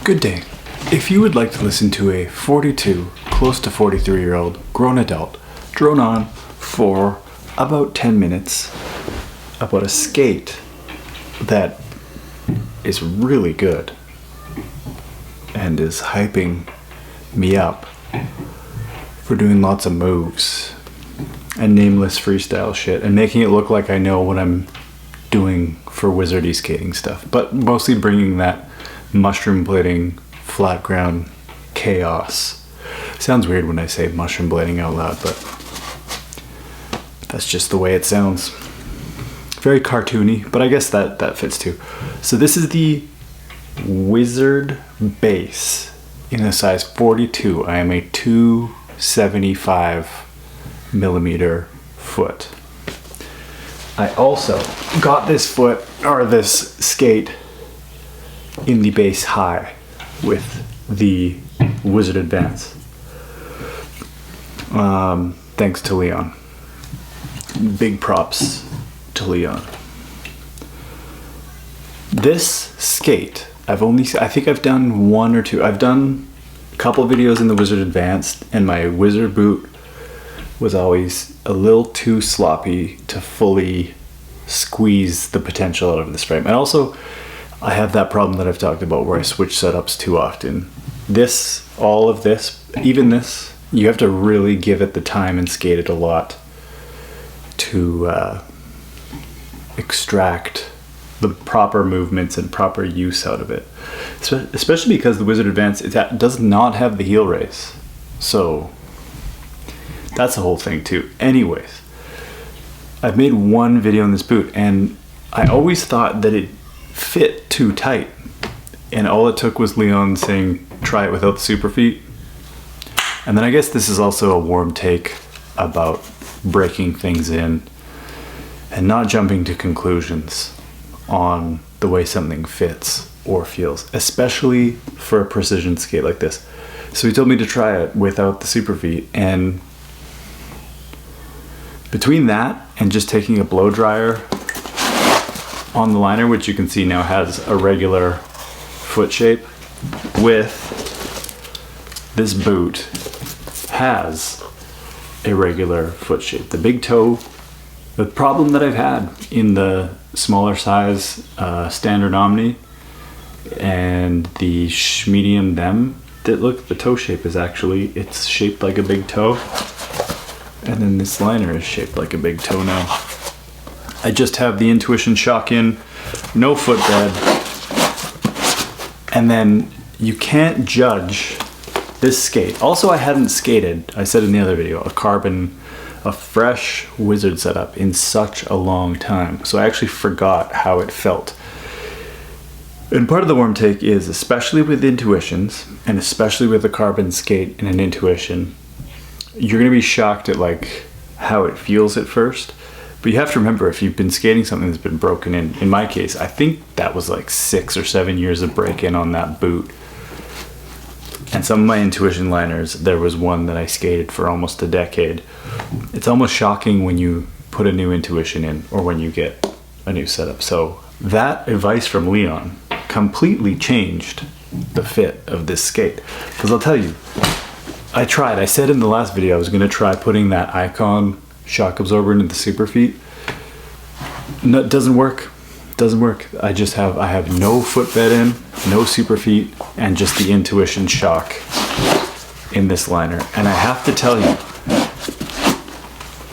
Good day. If you would like to listen to a 42, close to 43-year-old grown adult drone on for about 10 minutes about a skate that is really good and is hyping me up for doing lots of moves and nameless freestyle shit and making it look like I know what I'm doing for wizardy skating stuff, but mostly bringing that mushroom blading, flat ground chaos. Sounds weird when I say mushroom blading out loud, but that's just the way it sounds. Very cartoony, but I guess that fits too. So this is the Wizard base in a size 42. I am a 275 millimeter foot. I also got this skate in the base high with the Wizard Advance. Thanks to Leon. Big props to Leon. This skate, I think I've done one or two. I've done a couple videos in the Wizard Advanced, and my Wizard boot was always a little too sloppy to fully squeeze the potential out of this frame. And also, I have that problem that I've talked about where I switch setups too often. All of this, even this, you have to really give it the time and skate it a lot to extract the proper movements and proper use out of it. Especially because the Wizard Advance does not have the heel raise. So that's the whole thing too. Anyways, I've made one video on this boot and I always thought that it fit too tight, and all it took was Leon saying try it without the super feet. And then I guess this is also a warm take about breaking things in and not jumping to conclusions on the way something fits or feels, especially for a precision skate like this. So he told me to try it without the super feet, and between that and just taking a blow dryer on the liner, which you can see now has a regular foot shape, with this boot has a regular foot shape. The big toe, the problem that I've had in the smaller size standard Omni and the medium them, the toe shape is it's shaped like a big toe, and then this liner is shaped like a big toe now. I just have the Intuition shock in, no footbed, and then you can't judge this skate. Also, I hadn't skated, I said in the other video, a fresh Wizard setup in such a long time. So I actually forgot how it felt. And part of the warm take is, especially with Intuitions, and especially with a carbon skate and an Intuition, you're gonna be shocked at how it feels at first. But you have to remember, if you've been skating something that's been broken in my case, I think that was 6 or 7 years of break-in on that boot. And some of my Intuition liners, there was one that I skated for almost a decade. It's almost shocking when you put a new Intuition in or when you get a new setup. So that advice from Leon completely changed the fit of this skate. Because I'll tell you, I said in the last video I was gonna try putting that Icon shock absorber into the super feet. No, it doesn't work. I have no footbed in, no super feet, and just the Intuition shock in this liner. And I have to tell you,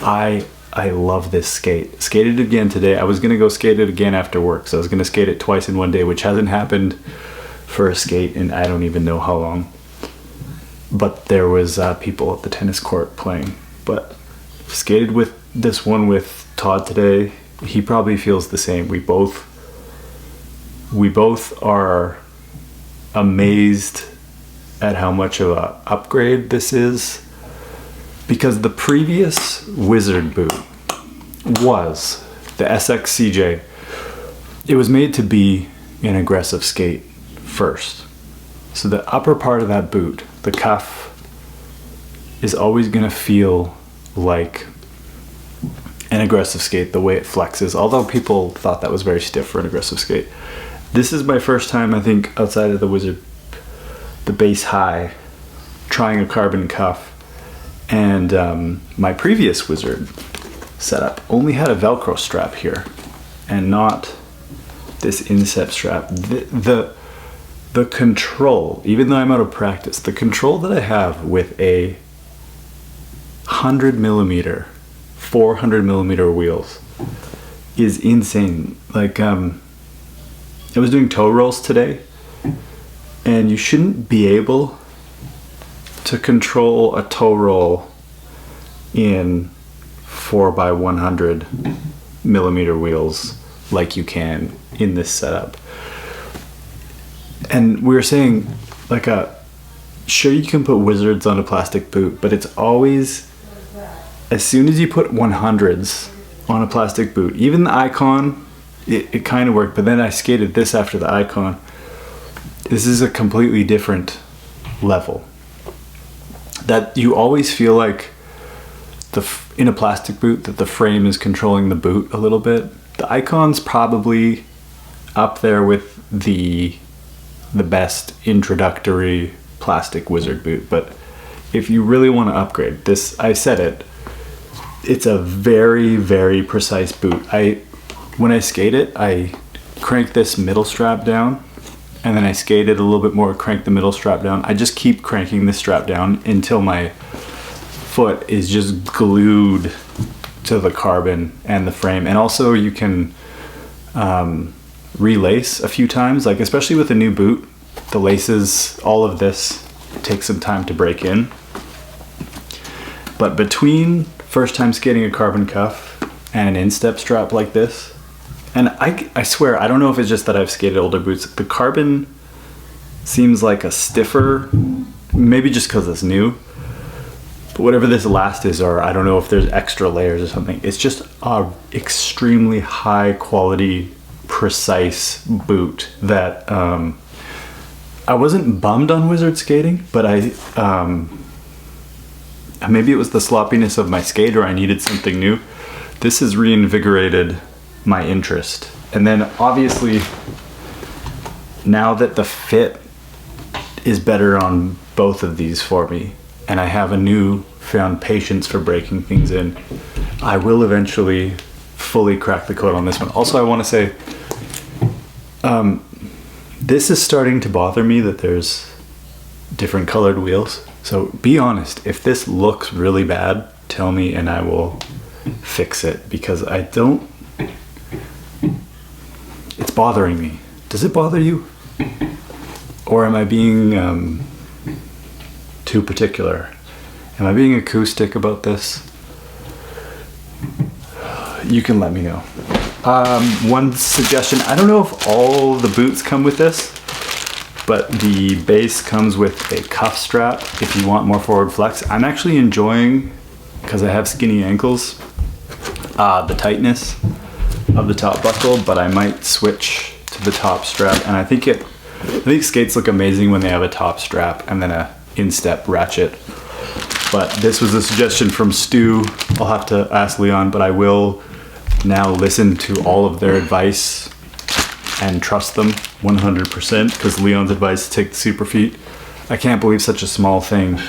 I love this skate. Skated it again today. I was gonna go skate it again after work, so I was gonna skate it twice in one day, which hasn't happened for a skate in I don't even know how long. But there was people at the tennis court playing. But skated with this one with Todd today. He probably feels the same. We both are amazed at how much of an upgrade this is, because the previous Wizard boot was the SXCJ. It was made to be an aggressive skate first. So the upper part of that boot, the cuff, is always going to feel like an aggressive skate, the way it flexes, although people thought that was very stiff for an aggressive skate. This is my first time, I think, outside of the Wizard the base high, trying a carbon cuff. And my previous Wizard setup only had a Velcro strap here and not this instep strap. The control, even though I'm out of practice, the control that I have with a 100mm, 400mm wheels is insane. Like, I was doing toe rolls today, and you shouldn't be able to control a toe roll in 4x100mm wheels like you can in this setup. And we were saying, like, sure, you can put Wizards on a plastic boot, but it's always, as soon as you put 100s on a plastic boot, even the Icon, it kind of worked, but then I skated this after the Icon. This is a completely different level. That you always feel like in a plastic boot that the frame is controlling the boot a little bit. The Icon's probably up there with the best introductory plastic Wizard boot, but if you really want to upgrade this, I said it's a very, very precise boot. When I skate it, I crank this middle strap down, and then I skate it a little bit more, crank the middle strap down. I just keep cranking this strap down until my foot is just glued to the carbon and the frame. And also you can relace a few times, like especially with a new boot, the laces, all of this takes some time to break in. But between first time skating a carbon cuff and an instep strap like this, and I swear, I don't know if it's just that I've skated older boots, the carbon seems like a stiffer, maybe just because it's new, but whatever this last is, or I don't know if there's extra layers or something, it's just a extremely high quality, precise boot that I wasn't bummed on Wizard skating, but maybe it was the sloppiness of my skate, or I needed something new. This has reinvigorated my interest. And then obviously, now that the fit is better on both of these for me, and I have a newfound patience for breaking things in, I will eventually fully crack the code on this one. Also, I want to say, this is starting to bother me that there's different colored wheels. So be honest, if this looks really bad, tell me and I will fix it, because it's bothering me. Does it bother you? Or am I being too particular? Am I being acoustic about this? You can let me know. One suggestion, I don't know if all the boots come with this, but the base comes with a cuff strap if you want more forward flex. I'm actually enjoying, because I have skinny ankles, the tightness of the top buckle, but I might switch to the top strap. And I think skates look amazing when they have a top strap and then a instep ratchet. But this was a suggestion from Stu. I'll have to ask Leon, but I will now listen to all of their advice and trust them 100%, because Leon's advice to take the super feet. I can't believe such a small thing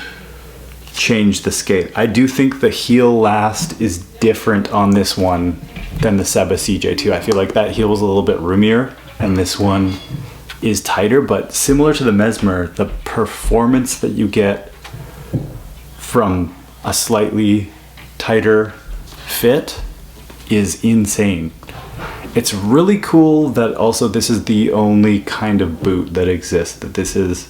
changed the skate. I do think the heel last is different on this one than the Seba CJ2. I feel like that heel was a little bit roomier and this one is tighter, but similar to the Mesmer, the performance that you get from a slightly tighter fit is insane. It's really cool that also this is the only kind of boot that exists, that this is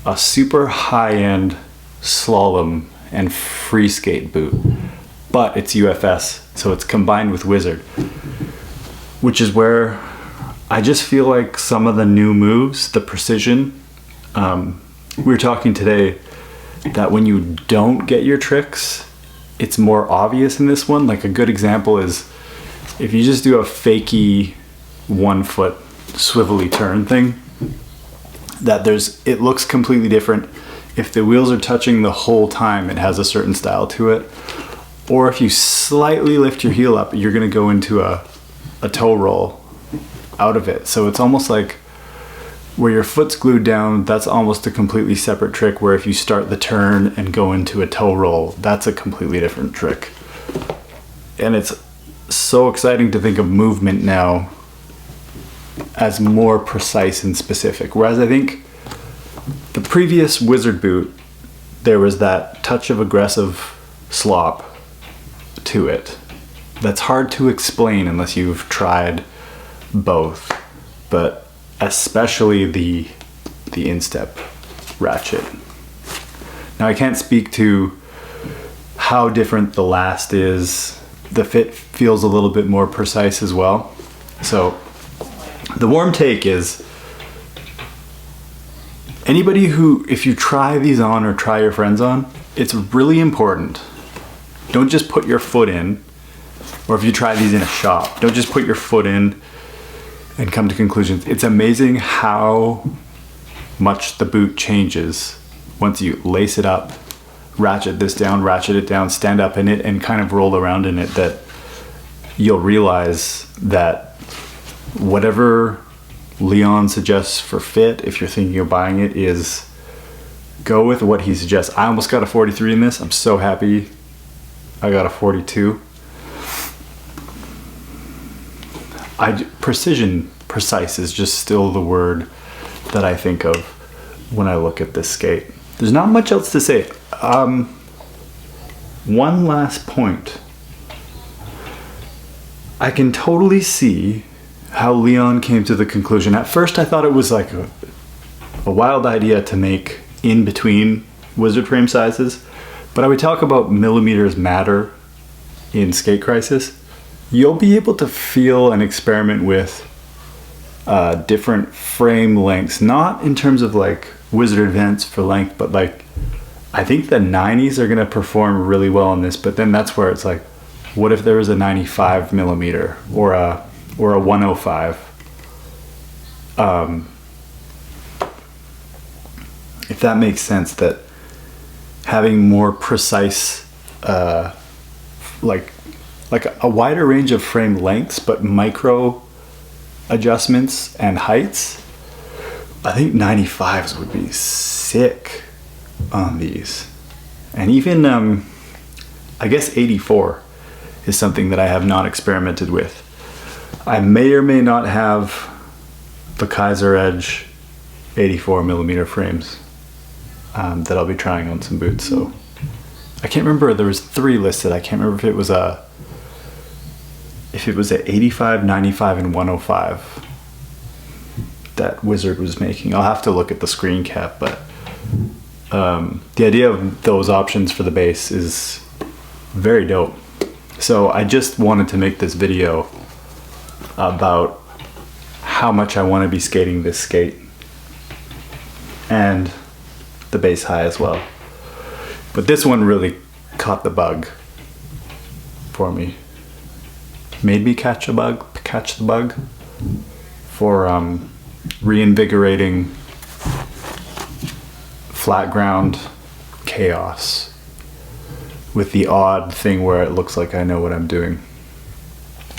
a super high-end slalom and free skate boot, but it's UFS, so it's combined with Wizard, which is where I just feel like some of the new moves, the precision, we were talking today that when you don't get your tricks, it's more obvious in this one. Like a good example is if you just do a fakey 1 foot swivelly turn thing, that it looks completely different. If the wheels are touching the whole time, it has a certain style to it. Or if you slightly lift your heel up, you're gonna go into a toe roll out of it. So it's almost like where your foot's glued down, that's almost a completely separate trick, where if you start the turn and go into a toe roll, that's a completely different trick. And it's so exciting to think of movement now as more precise and specific. Whereas I think the previous Wizard boot, there was that touch of aggressive slop to it. That's hard to explain unless you've tried both, but especially the instep ratchet. Now I can't speak to how different the last is. The fit feels a little bit more precise as well. So the warm take is, anybody who, if you try these on or try your friends on, it's really important. Don't just put your foot in, or if you try these in a shop, don't just put your foot in and come to conclusions. It's amazing how much the boot changes once you lace it up, ratchet this down, ratchet it down, stand up in it, and kind of roll around in it, that you'll realize that whatever Leon suggests for fit, if you're thinking of buying it, is go with what he suggests. I almost got a 43 in this. I'm so happy I got a 42. Precise is just still the word that I think of when I look at this skate. There's not much else to say. One last point. I can totally see how Leon came to the conclusion. At first I thought it was like a wild idea to make in between Wizard frame sizes, but I would talk about millimeters matter in Skate Crisis. You'll be able to feel and experiment with different frame lengths, not in terms of like Wizard Advance for length, but like I think the 90s are gonna perform really well on this, but then that's where it's like, what if there was a 95 millimeter or a 105? If that makes sense, that having more precise, like a wider range of frame lengths, but micro adjustments and heights. I think 95s would be sick on these. And even, I guess 84 is something that I have not experimented with. I may or may not have the Kaiser Edge 84 millimeter frames that I'll be trying on some boots. So I can't remember, there was 3 listed. I can't remember if it was a 85, 95, and 105 that Wizard was making. I'll have to look at the screen cap, but the idea of those options for the base is very dope. So I just wanted to make this video about how much I want to be skating this skate and the base high as well. But this one really caught the bug for me. Made me catch the bug for reinvigorating flat ground chaos with the odd thing where it looks like I know what I'm doing.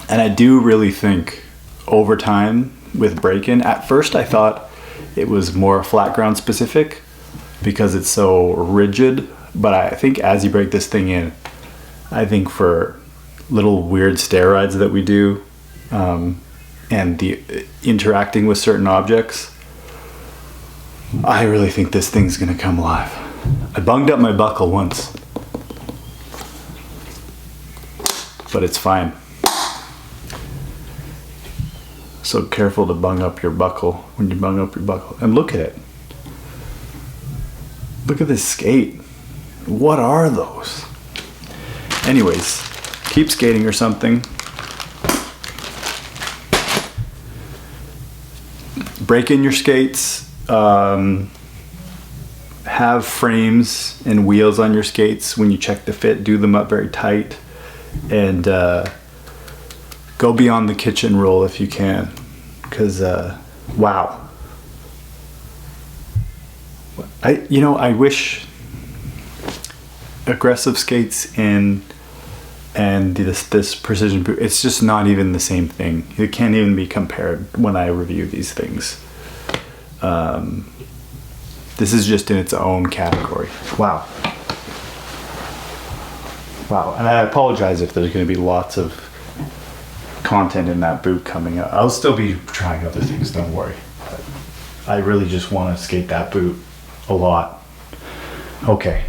And I do really think over time with break-in, at first I thought it was more flat ground specific because it's so rigid, but I think as you break this thing in, I think for little weird stair rides that we do, and the interacting with certain objects, I really think this thing's gonna come alive. I bunged up my buckle once, but it's fine. So careful to bung up your buckle when you bung up your buckle. And look at it. Look at this skate. What are those? Anyways, keep skating or something. Break in your skates. Have frames and wheels on your skates. When you check the fit, do them up very tight. And go beyond the kitchen roll if you can. Because, wow. I wish aggressive skates and this precision boot, it's just not even the same thing. It can't even be compared when I review these things. This is just in its own category. Wow. Wow, and I apologize if there's going to be lots of content in that boot coming up. I'll still be trying other things, don't worry. But I really just want to skate that boot a lot. Okay.